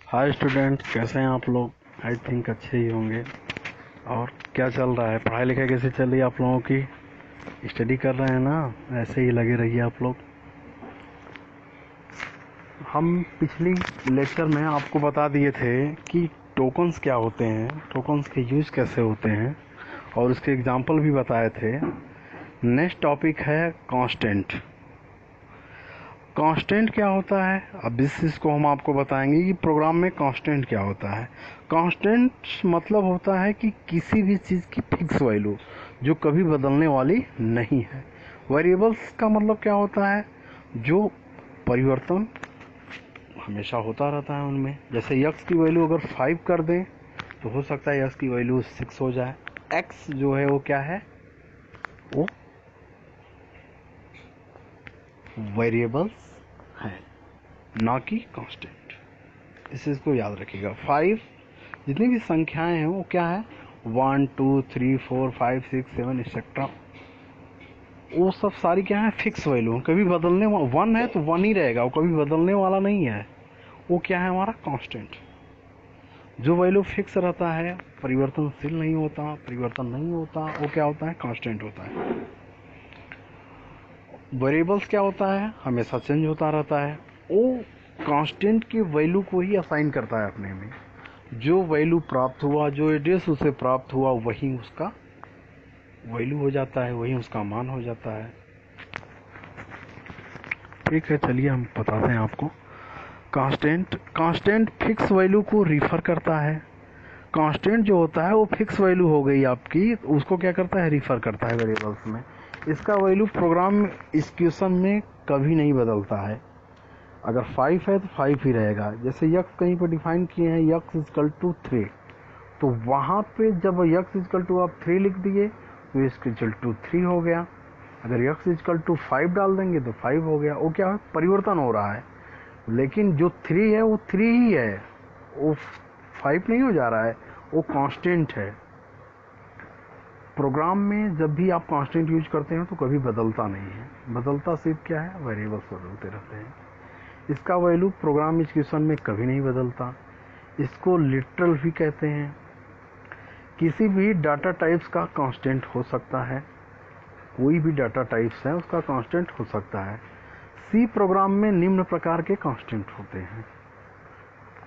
Hi student, कैसे हैं आप लोग। आई थिंक अच्छे ही होंगे। और क्या चल रहा है, पढ़ाई लिखाई कैसी चल रही है आप लोगों की। स्टडी कर रहे हैं ना, ऐसे ही लगे रहिए आप लोग। हम पिछली लेक्चर में आपको बता दिए थे कि टोकन्स क्या होते हैं, टोकन्स के यूज कैसे होते हैं, और उसके एग्जाम्पल भी बताए थे। नेक्स्ट टॉपिक है कांस्टेंट। कांस्टेंट क्या होता है, अब इस चीज़ को हम आपको बताएंगे कि प्रोग्राम में कांस्टेंट क्या होता है। कांस्टेंट मतलब होता है कि किसी भी चीज़ की फिक्स वैल्यू जो कभी बदलने वाली नहीं है। वेरिएबल्स का मतलब क्या होता है, जो परिवर्तन हमेशा होता रहता है उनमें। जैसे यक्स की वैल्यू अगर 5 कर दें तो हो सकता है यक्स की वैल्यू 6 हो जाए। एक्स जो है वो क्या है, वो वेरिएबल्स है, ना कि कांस्टेंट। इस चीज़ को याद रखिएगा। 5 जितनी भी संख्याएं हैं वो क्या है, 1 2 3 4 5 6 7 एक्सेट्रा, वो सब सारी क्या है, फिक्स वैल्यू। कभी बदलने 1 है तो 1 ही रहेगा, वो कभी बदलने वाला नहीं है। वो क्या है, हमारा कांस्टेंट। जो वैल्यू फिक्स रहता है, परिवर्तनशील नहीं होता, परिवर्तन नहीं होता, वो क्या होता है, कांस्टेंट होता है। वेरिएबल्स क्या होता है, हमेशा चेंज होता रहता है। वो कांस्टेंट की वैल्यू को ही असाइन करता है अपने में। जो वैल्यू प्राप्त हुआ, जो एड्रेस उसे प्राप्त हुआ, वही उसका वैल्यू हो जाता है, वही उसका मान हो जाता है। ठीक है, चलिए हम बताते हैं आपको। कांस्टेंट फिक्स वैल्यू को रिफर करता है। कांस्टेंट जो होता है वो फिक्स वैल्यू हो गई आपकी, उसको क्या करता है, रिफर करता है वेरिएबल्स में। इसका वैल्यू प्रोग्राम एक्सक्यूशन में कभी नहीं बदलता है। अगर 5 है तो 5 ही रहेगा। जैसे यक्स कहीं पर डिफाइन किए हैं, यक्स इजकल टू 3, तो वहाँ पे जब यक्स इजकल टू आप 3 लिख दिए तो इसके इजकल टू 3 हो गया। अगर यक्स इजकल टू 5 डाल देंगे तो 5 हो गया। वो क्या है, परिवर्तन हो रहा है, लेकिन जो 3 है वो 3 ही है, वो 5 नहीं हो जा रहा है, वो कांस्टेंट है। प्रोग्राम में जब भी आप कांस्टेंट यूज करते हैं तो कभी बदलता नहीं है, बदलता सिर्फ क्या है, वेरिएबल्स बदलते रहते हैं। इसका वैल्यू प्रोग्राम एग्जीक्यूशन में कभी नहीं बदलता। इसको लिटरल भी कहते हैं। किसी भी डाटा टाइप्स का कांस्टेंट हो सकता है, कोई भी डाटा टाइप्स है उसका कांस्टेंट हो सकता है। सी प्रोग्राम में निम्न प्रकार के कांस्टेंट होते हैं।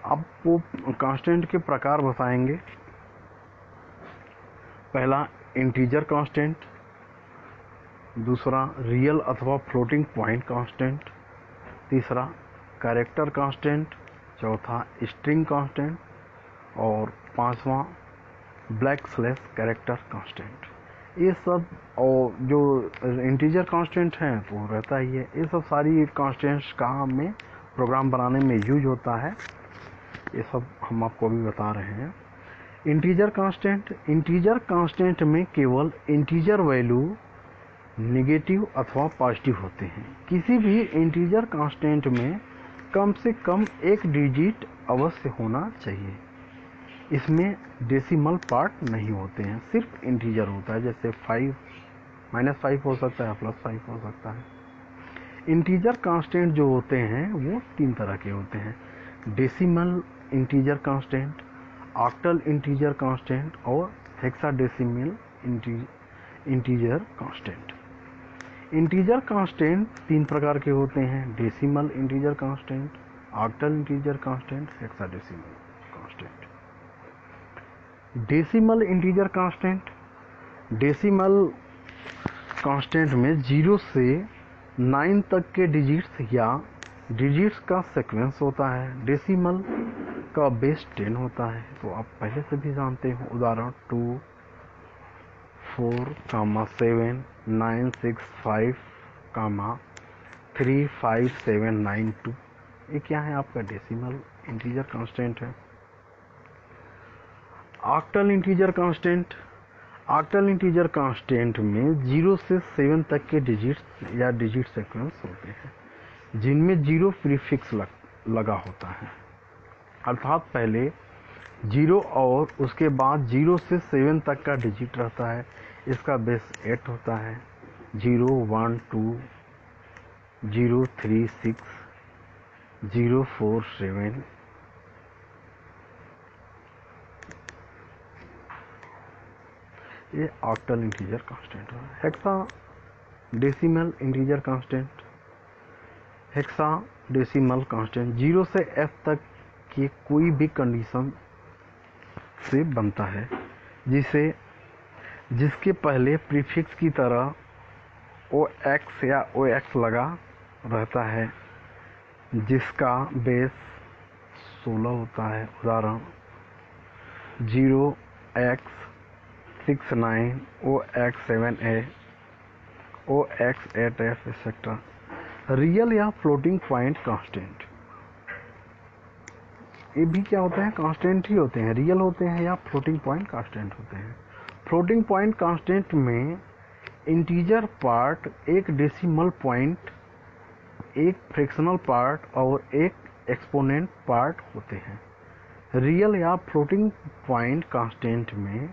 अब वो कांस्टेंट के प्रकार बताएंगे। पहला इंटीजर कांस्टेंट, दूसरा रियल अथवा फ्लोटिंग पॉइंट कांस्टेंट, तीसरा कैरेक्टर कांस्टेंट, चौथा स्ट्रिंग कांस्टेंट, और पांचवा ब्लैक स्लैश कैरेक्टर कांस्टेंट। ये सब, और जो इंटीजर कांस्टेंट हैं तो रहता ही है। ये सब सारी कांस्टेंट्स का में प्रोग्राम बनाने में यूज होता है, ये सब हम आपको अभी बता रहे हैं। इंटीजर कांस्टेंट में केवल इंटीजर वैल्यू नेगेटिव अथवा पॉजिटिव होते हैं। किसी भी इंटीजर कांस्टेंट में कम से कम एक डिजिट अवश्य होना चाहिए। इसमें डेसिमल पार्ट नहीं होते हैं, सिर्फ इंटीजर होता है। जैसे 5 -5 हो सकता है, +5 हो सकता है। इंटीजर कांस्टेंट जो होते हैं वो 3 तरह के होते हैं: decimal integer constant, octal integer constant, और hexadecimal integer constant. Integer constant 3 प्रकार के होते हैं: decimal integer constant, octal integer constant, hexadecimal constant. Decimal integer constant, decimal constant में 0 से 9 तक के डिजिट्स या डिजिट्स का सीक्वेंस होता है। डेसिमल का बेस 10 होता है, तो आप पहले से भी जानते हो। उदाहरण 2 4 7 9 6 5 3 5 7 9 2, ये क्या है, आपका डेसिमल इंटीजर कांस्टेंट है। Octal integer constant, octal integer constant में 0 से 7 तक के डिजिट्स या डिजिट सीक्वेंस होते हैं, जिनमें 0 प्रीफिक्स लगा होता है। अर्थात पहले 0 और उसके बाद 0 से 7 तक का डिजिट रहता है। इसका बेस 8 होता है। 0 1 2 0 3 6 0 4 7 ये ऑक्टल इंटीजर कांस्टेंट है। Hexa decimal integer constant, hexa decimal constant 0 से f तक की कोई भी कंडीशन से बनता है जिसके पहले प्रीफिक्स की तरह OX या OX लगा रहता है, जिसका बेस 16 होता है। उदाहरण 0x69 OX7A OX8F etcetera. Real या फ्लोटिंग पॉइंट कांस्टेंट, ये भी क्या होते हैं, कांस्टेंट ही होते हैं, रियल होते हैं या फ्लोटिंग पॉइंट कांस्टेंट होते हैं। फ्लोटिंग पॉइंट कांस्टेंट में इंटीजर पार्ट, एक डेसिमल पॉइंट, एक फ्रैक्शनल पार्ट और एक एक्सपोनेंट पार्ट होते हैं। रियल या फ्लोटिंग पॉइंट कांस्टेंट में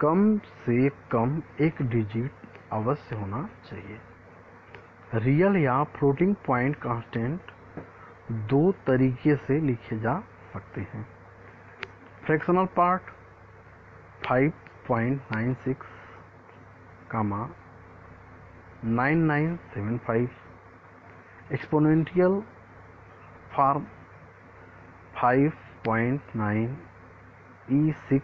कम से कम एक डिजिट अवश्य होना चाहिए। रियल या फ्लोटिंग पॉइंट कांस्टेंट दो तरीके से लिखे जा सकते हैं। Fractional part 5.96, 9975, exponential form 5.9 E6,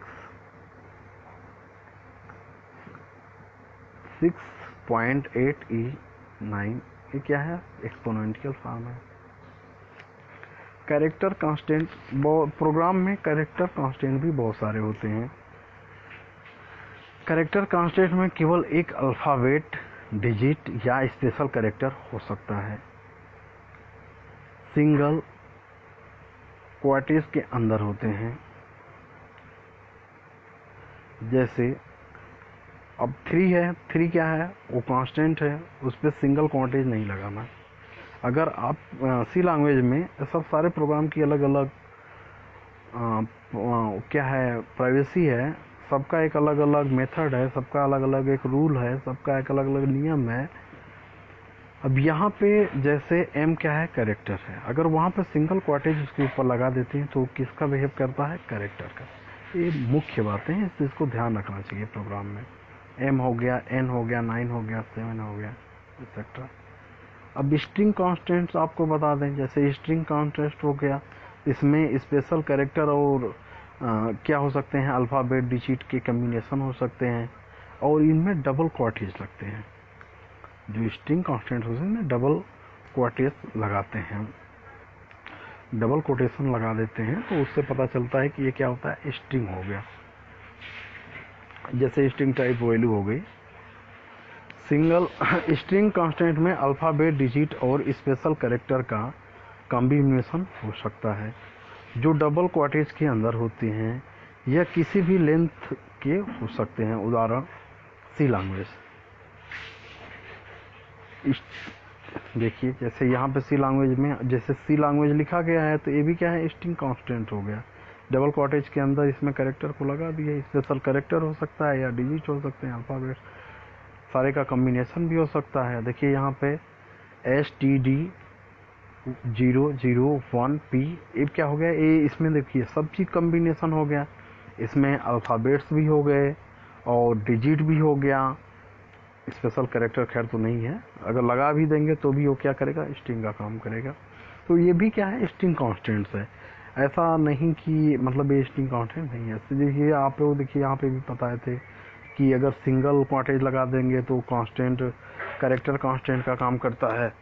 6.8 E9। ये क्या है, एक्सपोनेंशियल फॉर्म है। कैरेक्टर कांस्टेंट, प्रोग्राम में कैरेक्टर कांस्टेंट भी बहुत सारे होते हैं। कैरेक्टर कांस्टेंट में केवल एक अल्फ़ाबेट, डिजिट या स्पेशल कैरेक्टर हो सकता है। सिंगल क्वार्टेज के अंदर होते हैं। जैसे अब 3 है, 3 क्या है, वो कांस्टेंट है, उस पर सिंगल क्वार्टेज नहीं लगाना। अगर आप सी लैंग्वेज में सब सारे प्रोग्राम की अलग अलग क्या है, प्राइवेसी है, सबका एक अलग अलग मेथड है, सबका अलग अलग एक रूल है, सबका एक अलग अलग नियम है। अब यहाँ पे जैसे m क्या है, कैरेक्टर है, अगर वहाँ पे सिंगल क्वार्टेज उसके ऊपर लगा देते हैं तो किसका बिहेव करता है, कैरेक्टर का। ये मुख्य बातें हैं, इसको ध्यान रखना चाहिए प्रोग्राम में। m हो गया, n हो गया, 9 हो गया, 7 हो गया, एक्सेट्रा। अब स्ट्रिंग कांस्टेंट्स आपको बता दें, जैसे स्ट्रिंग कांस्टेंट हो गया, इसमें स्पेशल कैरेक्टर और क्या हो सकते हैं, अल्फ़ाबेट डिजिट के कम्बिनेशन हो सकते हैं, और इनमें डबल क्वार्टेज लगते हैं। जो स्ट्रिंग कांस्टेंट होते हैं इनमें डबल क्वार्टेज लगाते हैं, डबल कोटेशन लगा देते हैं, तो उससे पता चलता है कि ये क्या होता है, स्ट्रिंग हो गया। जैसे स्ट्रिंग टाइप वैल्यू हो गई। सिंगल स्ट्रिंग कांस्टेंट में अल्फ़ाबेट डिजिट और स्पेशल कैरेक्टर का कॉम्बिनेशन हो सकता है, जो डबल क्वार्टेज के अंदर होते हैं या किसी भी लेंथ के हो सकते हैं। उदाहरण सी लैंग्वेज, देखिए जैसे यहाँ पे सी लैंग्वेज में जैसे सी लैंग्वेज लिखा गया है, तो ये भी क्या है, स्ट्रिंग कांस्टेंट हो गया। डबल क्वार्टेज के अंदर इसमें कैरेक्टर को लगा दिया, स्पेशल कैरेक्टर हो सकता है या डिजिट हो सकते हैं, अल्फ़ाबेट सारे का कॉम्बिनेशन भी हो सकता है। देखिए यहाँ पे STD 001P, ये क्या हो गया, ये इसमें देखिए सब चीज़ कॉम्बिनेशन हो गया। इसमें अल्फ़ाबेट्स भी हो गए और डिजिट भी हो गया, स्पेशल कैरेक्टर खैर तो नहीं है, अगर लगा भी देंगे तो भी वो क्या करेगा, स्ट्रिंग का काम करेगा। तो ये भी क्या है, स्ट्रिंग कांस्टेंट्स है। ऐसा नहीं कि मतलब ये स्ट्रिंग कांस्टेंट नहीं है। देखिए आप लोग देखिए यहाँ पे भी बताए थे कि अगर सिंगल क्वार्टेज लगा देंगे तो कांस्टेंट कैरेक्टर कांस्टेंट का काम करता है।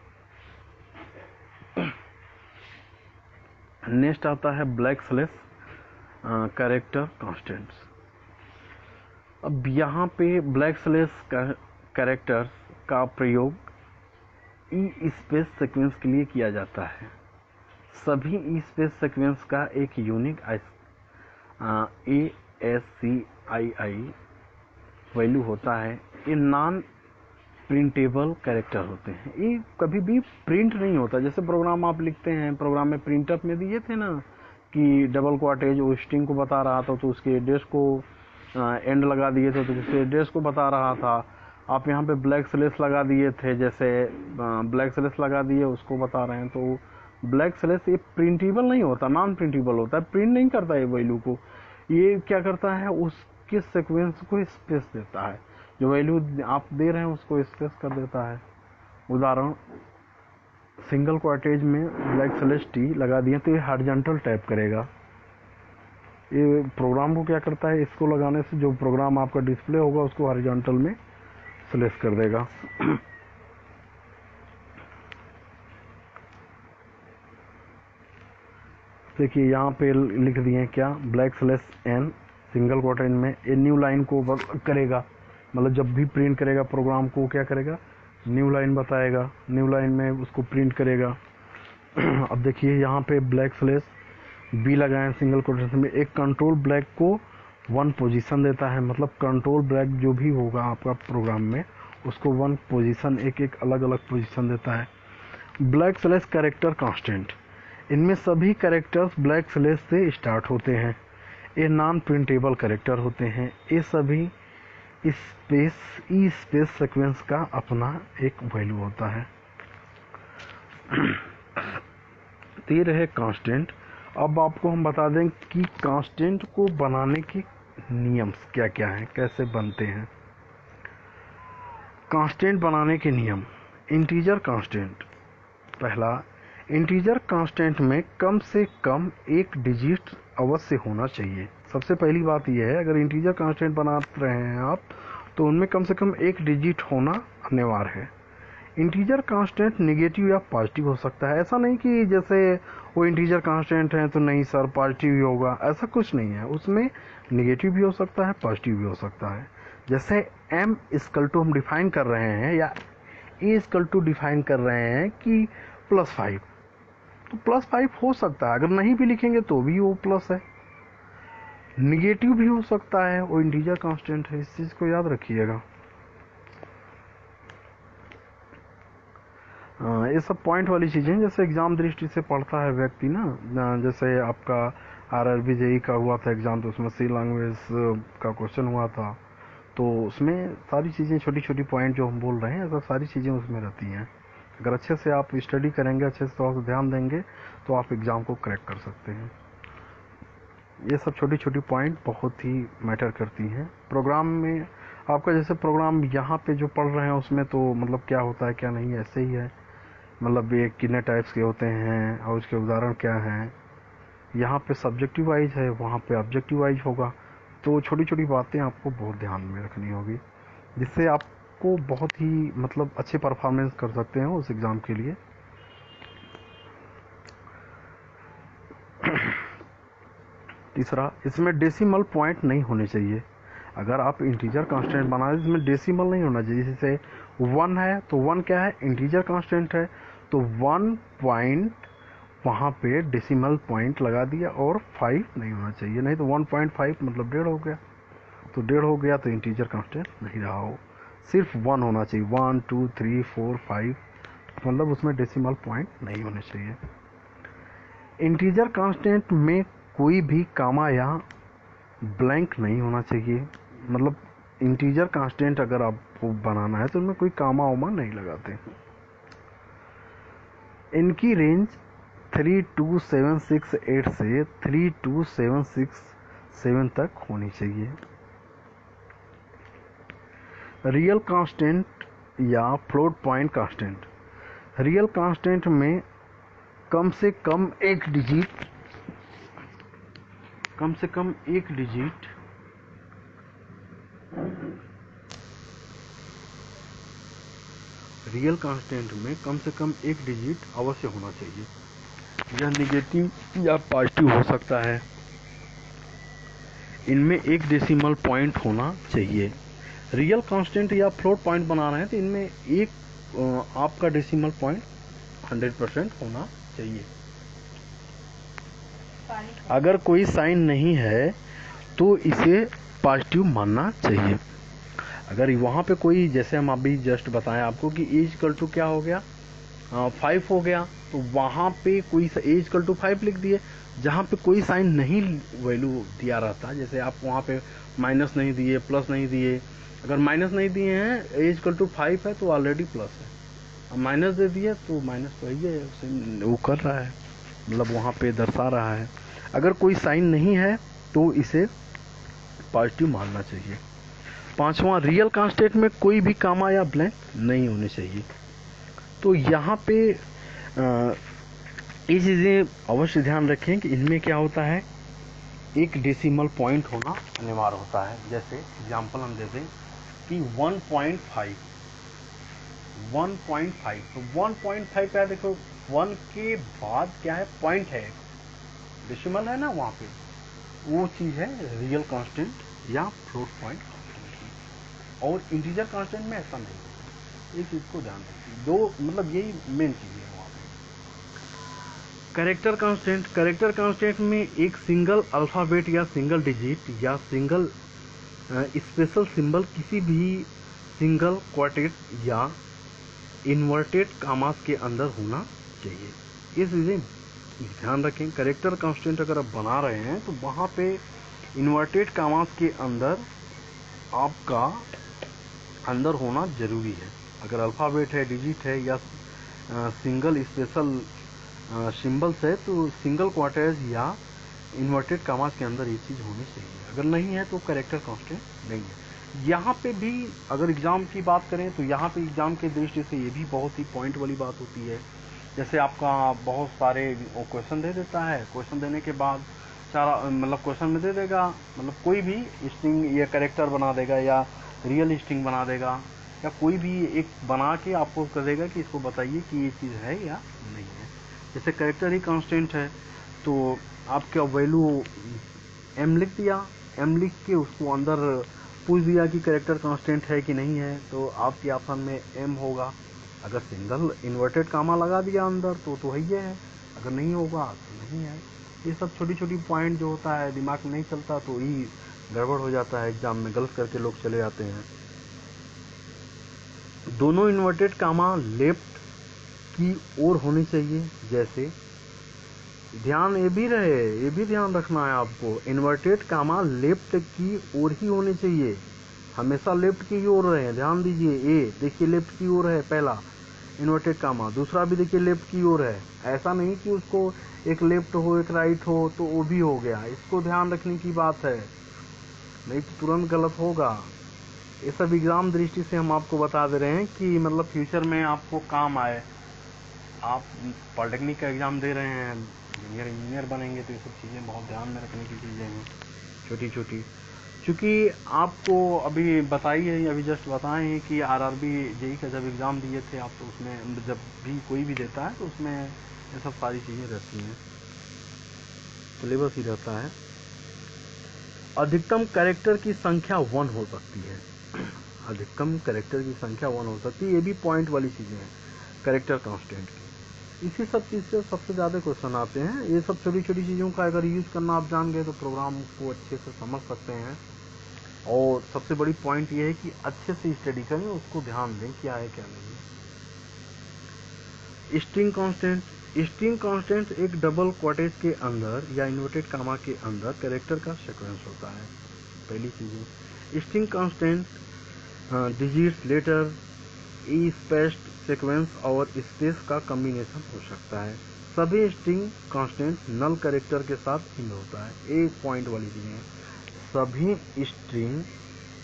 नेक्स्ट आता है ब्लैक स्लैश कैरेक्टर कांस्टेंट्स। अब यहाँ पे ब्लैक स्लैश कैरेक्टर्स का प्रयोग ई स्पेस सीक्वेंस के लिए किया जाता है। सभी ई स्पेस सीक्वेंस का एक यूनिक ASCII वैल्यू होता है। ये नॉन प्रिंटेबल कैरेक्टर होते हैं, ये कभी भी प्रिंट नहीं होता। जैसे प्रोग्राम आप लिखते हैं, प्रोग्राम में प्रिंटअप में दिए थे ना कि डबल क्वार्टेज वो स्ट्रिंग को बता रहा था, तो उसके एड्रेस को एंड लगा दिए थे तो उसके एड्रेस को बता रहा था। आप यहाँ पे ब्लैक स्लैश लगा दिए थे, जैसे ब्लैक स्लैश लगा दिए उसको बता रहे हैं, तो ब्लैक स्लैश ये प्रिंटेबल नहीं होता, नॉन प्रिंटेबल होता है, प्रिंट नहीं करता है वैल्यू को। ये क्या करता है, उस आपके सीक्वेंस को स्पेस देता है, जो वैल्यू आप दे रहे हैं उसको स्पेस कर देता है। उदाहरण, सिंगल क्वार्टेज में ब्लैक स्लैश टी लगा दिए तो ये हॉरिजॉन्टल टैप करेगा। ये प्रोग्राम को क्या करता है, इसको लगाने से जो प्रोग्राम आपका डिस्प्ले होगा उसको हॉरिजॉन्टल में स्लैश कर देगा। देखिए यहाँ पे लिख दिए क्या, ब्लैक स्लैश एन सिंगल क्वार्टेज में, ये न्यू लाइन को करेगा, मतलब जब भी प्रिंट करेगा प्रोग्राम को क्या करेगा, न्यू लाइन बताएगा, न्यू लाइन में उसको प्रिंट करेगा। अब देखिए यहाँ पे ब्लैक स्लैश बी लगाएं सिंगल कोटेशन में, एक कंट्रोल ब्लैक को 1 पोजीशन देता है, मतलब कंट्रोल ब्लैक जो भी होगा आपका प्रोग्राम में उसको 1 पोजीशन, एक अलग अलग पोजीशन देता है। ब्लैक स्लैश कैरेक्टर कांस्टेंट, इनमें सभी कैरेक्टर्स ब्लैक स्लैश से स्टार्ट होते हैं, ये नॉन प्रिंटेबल कैरेक्टर होते हैं, ये सभी स्पेस सीक्वेंस का अपना एक वैल्यू होता है। तो ये रहे कांस्टेंट। अब आपको हम बता दें कि कांस्टेंट को बनाने के नियम क्या क्या हैं, कैसे बनते हैं। कांस्टेंट बनाने के नियम, इंटीजर कांस्टेंट। पहला, इंटीजर कांस्टेंट में कम से कम 1 डिजिट अवश्य होना चाहिए। सबसे पहली बात यह है, अगर इंटीजर कांस्टेंट बना रहे हैं आप तो उनमें कम से कम 1 डिजिट होना अनिवार्य है। इंटीजर कांस्टेंट नेगेटिव या पॉजिटिव हो सकता है, ऐसा नहीं कि जैसे वो इंटीजर कांस्टेंट है तो नहीं सर पॉजिटिव ही होगा, ऐसा कुछ नहीं है, उसमें नेगेटिव भी हो सकता है पॉजिटिव भी हो सकता है। जैसे m इक्वल टू हम डिफाइन कर रहे हैं या a इक्वल टू डिफाइन कर रहे हैं कि +5, तो +5 हो सकता है, अगर नहीं भी लिखेंगे तो भी वो प्लस है। निगेटिव भी हो सकता है, वो इंटीजर कांस्टेंट है, इस चीज को याद रखिएगा। ये सब पॉइंट वाली चीजें जैसे एग्जाम दृष्टि से पढ़ता है व्यक्ति ना, जैसे आपका RRB JEE का हुआ था एग्जाम, तो उसमें सी लैंग्वेज का क्वेश्चन हुआ था, तो उसमें सारी चीजें छोटी छोटी पॉइंट जो हम बोल रहे हैं, ऐसा सारी चीजें उसमें रहती हैं। अगर अच्छे से आप स्टडी करेंगे, अच्छे से थोड़ा सा ध्यान देंगे तो आप एग्जाम को क्रैक कर सकते हैं। ये सब छोटी छोटी पॉइंट बहुत ही मैटर करती हैं प्रोग्राम में। आपका जैसे प्रोग्राम यहाँ पे जो पढ़ रहे हैं उसमें तो मतलब क्या होता है क्या नहीं, ऐसे ही है, मतलब ये कितने टाइप्स के होते हैं और उसके उदाहरण क्या हैं। यहाँ पे सब्जेक्टिव वाइज है, वहाँ पे ऑब्जेक्टिव वाइज होगा, तो छोटी छोटी बातें आपको बहुत ध्यान में रखनी होगी, जिससे आपको बहुत ही मतलब अच्छे परफॉर्मेंस कर सकते हैं उस एग्ज़ाम के लिए। तीसरा, इसमें डेसिमल पॉइंट नहीं होने चाहिए। अगर आप इंटीजर कांस्टेंट बना रहे इसमें डेसिमल नहीं होना चाहिए। जैसे 1 है तो 1 क्या है, इंटीजर कांस्टेंट है, तो 1 पॉइंट वहाँ पे डेसिमल पॉइंट लगा दिया, और 5 नहीं होना चाहिए, नहीं तो 1.5 मतलब 1.5 हो गया, तो 1.5 हो गया तो इंटीजर कांस्टेंट नहीं रहा हो। सिर्फ 1 होना चाहिए, 1 2 3 4 5, मतलब उसमें डेसिमल पॉइंट नहीं होने चाहिए। इंटीजर कांस्टेंट में कोई भी कामा या ब्लैंक नहीं होना चाहिए, मतलब इंटीजर कांस्टेंट अगर आपको बनाना है तो उनमें कोई कामा वामा नहीं लगाते। इनकी रेंज 32768 से 32767 तक होनी चाहिए। रियल कांस्टेंट या float point constant, real constant में कम से कम एक डिजिट रियल कांस्टेंट में कम से कम एक डिजिट अवश्य होना चाहिए। यह नेगेटिव या पॉजिटिव हो सकता है, इनमें 1 डेसिमल पॉइंट होना चाहिए। रियल कांस्टेंट या फ्लोट पॉइंट बना रहे हैं तो इनमें एक आपका डेसिमल पॉइंट 100% होना चाहिए। अगर कोई साइन नहीं है तो इसे पॉजिटिव मानना चाहिए। अगर वहाँ पे कोई, जैसे हम अभी जस्ट बताएं आपको कि एज इक्वल टू क्या हो गया, 5 हो गया, तो वहाँ पे कोई एज इक्वल टू 5 लिख दिए, जहाँ पे कोई साइन नहीं वैल्यू दिया रहता, जैसे आप वहाँ पे माइनस नहीं दिए, प्लस नहीं दिए, अगर माइनस नहीं दिए हैं, एज इक्वल टू 5 है तो ऑलरेडी प्लस है, अब माइनस दे दिए तो माइनस तो ही है, उसे वो कर रहा है, मतलब वहाँ पे दर्शा रहा है। अगर कोई साइन नहीं है तो इसे पॉजिटिव मानना चाहिए। पांचवा, रियल कांस्टेंट में कोई भी कामा या ब्लैंक नहीं होने चाहिए। तो यहाँ पे ये चीज़ें अवश्य ध्यान रखें कि इनमें क्या होता है, एक डेसिमल पॉइंट होना अनिवार्य होता है। जैसे एग्जाम्पल हम दे दें कि 1.5, तो 1.5 क्या है, देखो 1 के बाद क्या है, पॉइंट है, डेसिमल है ना, वहाँ पे वो चीज़ है रियल कांस्टेंट या फ्लोट पॉइंट कांस्टेंट। और इंटीजर कांस्टेंट में ऐसा नहीं है, इस चीज़ को ध्यान रखिए। दो मतलब यही मेन चीज़ है वहाँ पे। कैरेक्टर कांस्टेंट में एक सिंगल अल्फ़ाबेट या सिंगल डिजिट या सिंगल स्पेशल सिंबल किसी भी सिंगल क्वार्टेट या इन्वर्टेड कामास के अंदर होना चाहिए। ये चीज़ें ध्यान रखें। कैरेक्टर कांस्टेंट अगर आप बना रहे हैं तो वहाँ पे इन्वर्टेड कामास के अंदर आपका अंदर होना जरूरी है। अगर अल्फ़ाबेट है, डिजिट है या सिंगल स्पेशल सिंबल्स है तो सिंगल क्वार्टर्स या इन्वर्टेड कामास के अंदर ये चीज़ होनी चाहिए। अगर नहीं है तो कैरेक्टर कांस्टेंट नहीं है। यहाँ पे भी अगर एग्ज़ाम की बात करें तो यहाँ पे एग्ज़ाम के दृष्टि से ये भी बहुत ही पॉइंट वाली बात होती है। जैसे आपका बहुत सारे क्वेश्चन दे देता है, क्वेश्चन देने के बाद मतलब क्वेश्चन में दे देगा, मतलब कोई भी स्ट्रिंग या कैरेक्टर बना देगा या रियल स्ट्रिंग बना देगा या कोई भी एक बना के आपको कह देगा कि इसको बताइए कि ये चीज़ है या नहीं है। जैसे कैरेक्टर ही कांस्टेंट है तो आपका वैल्यू m लिख दिया, m लिख के उसको अंदर पूछ दिया कि कैरेक्टर कांस्टेंट है कि नहीं है, तो आपके ऑप्शन में m होगा। अगर सिंगल इन्वर्टेड कामा लगा दिया अंदर तो है, अगर नहीं होगा तो नहीं है। ये सब छोटी छोटी पॉइंट जो होता है दिमाग में नहीं चलता तो ही गड़बड़ हो जाता है, एग्जाम में गलत करके लोग चले जाते हैं। दोनों इन्वर्टेड कामा लेफ्ट की ओर होनी चाहिए। जैसे ध्यान ये भी ध्यान रखना है आपको, इन्वर्टेड कामा लेफ्ट की ओर ही होनी चाहिए, हमेशा लेफ्ट की ओर रहे। ध्यान दीजिए, ए देखिए लेफ्ट की ओर है पहला इन्वर्टेड कामा, दूसरा भी देखिए लेफ्ट की ओर है। ऐसा नहीं कि उसको एक लेफ्ट हो एक राइट हो तो वो भी हो गया, इसको ध्यान रखने की बात है, नहीं तो तुरंत गलत होगा। ये सब एग्जाम दृष्टि से हम आपको बता दे रहे हैं कि मतलब फ्यूचर में आपको काम आए। आप पॉलिटेक्निक का एग्जाम दे रहे हैं, इंजीनियर बनेंगे तो ये सब चीज़ें बहुत ध्यान में रखने की चीज़ें हैं छोटी छोटी। क्योंकि आपको अभी बताई है, अभी जस्ट बताए हैं कि आरआरबी जेई का जब एग्ज़ाम दिए थे आप, तो उसमें जब भी कोई भी देता है तो उसमें ये सब सारी चीज़ें रहती हैं, सिलेबस ही रहता है। अधिकतम कैरेक्टर की संख्या 1 हो सकती है, अधिकतम कैरेक्टर की संख्या 1 हो सकती है, ये भी पॉइंट वाली चीज़ें हैं कैरेक्टर कांस्टेंट की। इसी सब चीज़ से सबसे ज़्यादा क्वेश्चन आते हैं। ये सब छोटी छोटी चीज़ों का अगर यूज़ करना आप जान गए तो प्रोग्राम को अच्छे से समझ सकते हैं। और सबसे बड़ी पॉइंट ये है कि अच्छे से स्टडी करें, उसको ध्यान दें क्या है क्या नहीं। स्ट्रिंग कांस्टेंट एक डबल क्वार्टेज के अंदर या इन्वर्टेड कामा के अंदर कैरेक्टर का सीक्वेंस होता है। पहली चीज़, string constant digits, letter, spaced sequence और स्पेस का कॉम्बिनेशन हो सकता है। सभी स्ट्रिंग कांस्टेंट नल कैरेक्टर के साथ इंड होता है। एक पॉइंट वाली चीज़ है, सभी स्ट्रिंग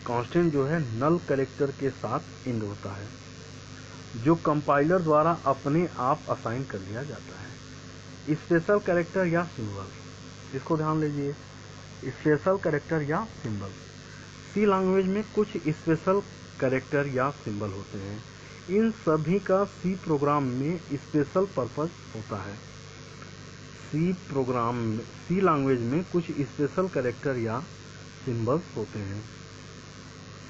कांस्टेंट जो है नल कैरेक्टर के साथ इंड होता है, जो कंपाइलर द्वारा अपने आप असाइन कर लिया जाता है। स्पेशल कैरेक्टर या सिंबल, इसको ध्यान लीजिए, स्पेशल कैरेक्टर या सिंबल। सी लैंग्वेज में कुछ स्पेशल कैरेक्टर या सिंबल होते हैं, इन सभी का सी प्रोग्राम में स्पेशल पर्पस होता है। सी लैंग्वेज में कुछ स्पेशल कैरेक्टर या सिंबल्स होते हैं,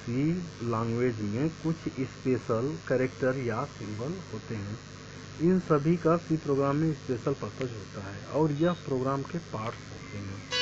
सी लैंग्वेज में कुछ स्पेशल कैरेक्टर या सिंबल होते हैं, इन सभी का सी प्रोग्राम में स्पेशल पर्पस होता है और यह प्रोग्राम के पार्ट्स होते हैं।